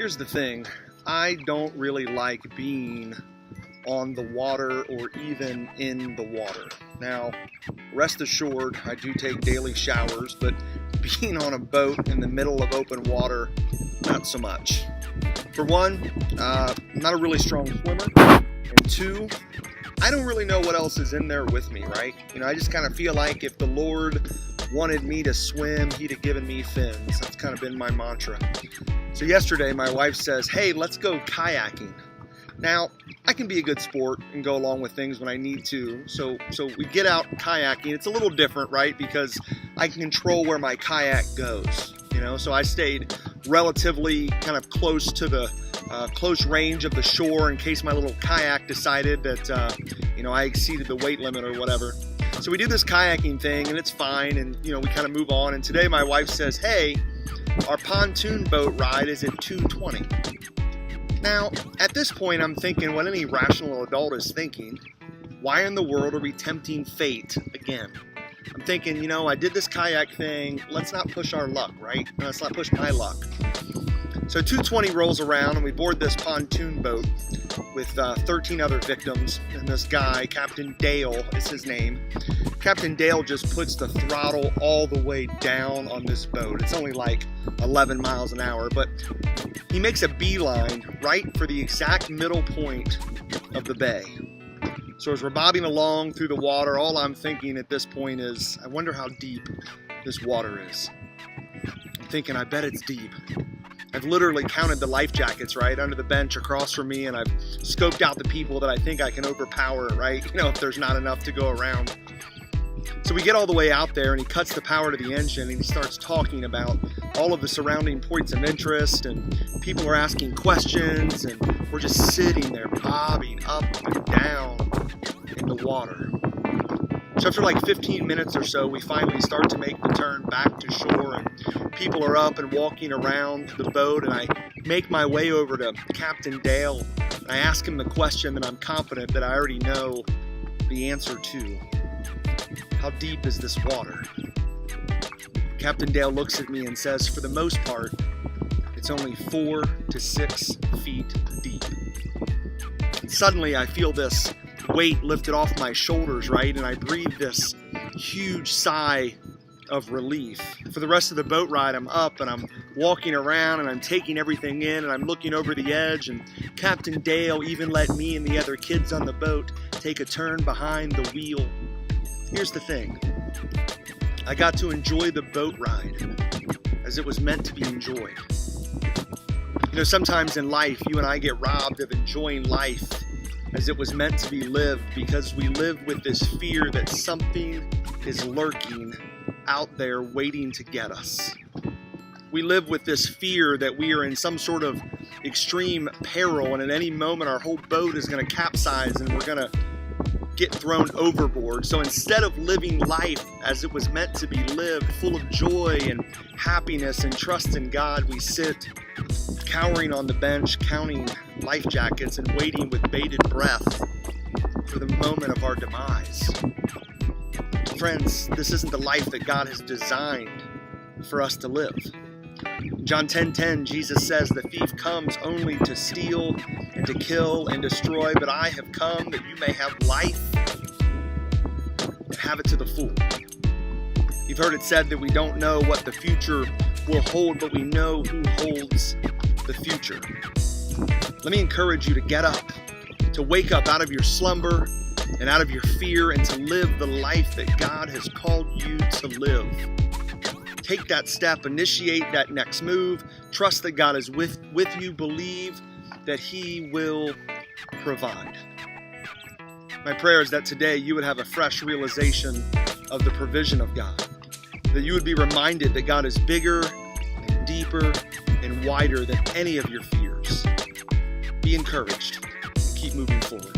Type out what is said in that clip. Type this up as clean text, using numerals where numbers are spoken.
Here's the thing, I don't really like being on the water or even in the water. Now, rest assured, I do take daily showers, but being on a boat in the middle of open water, not so much. For one, I'm not a really strong swimmer, and two, I don't really know what else is in there with me, right? I just kind of feel like if the Lord wanted me to swim, he'd have given me fins. That's kind of been my mantra. So yesterday, my wife says, hey, let's go kayaking. Now, I can be a good sport and go along with things when I need to. So we get out kayaking. It's a little different, right? Because I can control where my kayak goes. So I stayed relatively kind of close to the close range of the shore in case my little kayak decided that, I exceeded the weight limit or whatever. So we do this kayaking thing and it's fine. And, we kind of move on. And today my wife says, hey, our pontoon boat ride is at 2:20. Now, at this point, I'm thinking what any rational adult is thinking, why in the world are we tempting fate again? I'm thinking, I did this kayak thing, let's not push our luck, right? Let's not push my luck. So 2:20 rolls around and we board this pontoon boat with 13 other victims, and this guy, Captain Dale is his name. Captain Dale just puts the throttle all the way down on this boat. It's only like 11 miles an hour, but he makes a beeline right for the exact middle point of the bay. So as we're bobbing along through the water, all I'm thinking at this point is, I wonder how deep this water is. I'm thinking, I bet it's deep. I've literally counted the life jackets, right, under the bench across from me, and I've scoped out the people that I think I can overpower, right, if there's not enough to go around. So we get all the way out there, and he cuts the power to the engine, and he starts talking about all of the surrounding points of interest, and people are asking questions, and we're just sitting there bobbing up and down in the water. So after like 15 minutes or so, we finally start to make the turn back to shore, and people are up and walking around the boat, and I make my way over to Captain Dale, and I ask him the question that I'm confident that I already know the answer to. How deep is this water? Captain Dale looks at me and says, for the most part, it's only 4 to 6 feet deep. And suddenly I feel this weight lifted off my shoulders, right? And I breathe this huge sigh of relief. For the rest of the boat ride, I'm up and I'm walking around and I'm taking everything in and I'm looking over the edge, and Captain Dale even let me and the other kids on the boat take a turn behind the wheel. Here's the thing. I got to enjoy the boat ride as it was meant to be enjoyed. Sometimes in life, you and I get robbed of enjoying life as it was meant to be lived because we live with this fear that something is lurking out there waiting to get us. We live with this fear that we are in some sort of extreme peril, and at any moment our whole boat is going to capsize and we're going to get thrown overboard. So instead of living life as it was meant to be lived, full of joy and happiness and trust in God, we sit cowering on the bench, counting life jackets and waiting with bated breath for the moment of our demise. Friends, this isn't the life that God has designed for us to live. In John 10:10, Jesus says, the thief comes only to steal and to kill and destroy, but I have come that you may have life and have it to the full. You've heard it said that we don't know what the future will hold, but we know who holds the future. Let me encourage you to get up, to wake up out of your slumber and out of your fear, and to live the life that God has called you to live. Take that step, initiate that next move, trust that God is with you, believe that He will provide. My prayer is that today you would have a fresh realization of the provision of God, that you would be reminded that God is bigger and deeper and wider than any of your fears. Be encouraged and keep moving forward.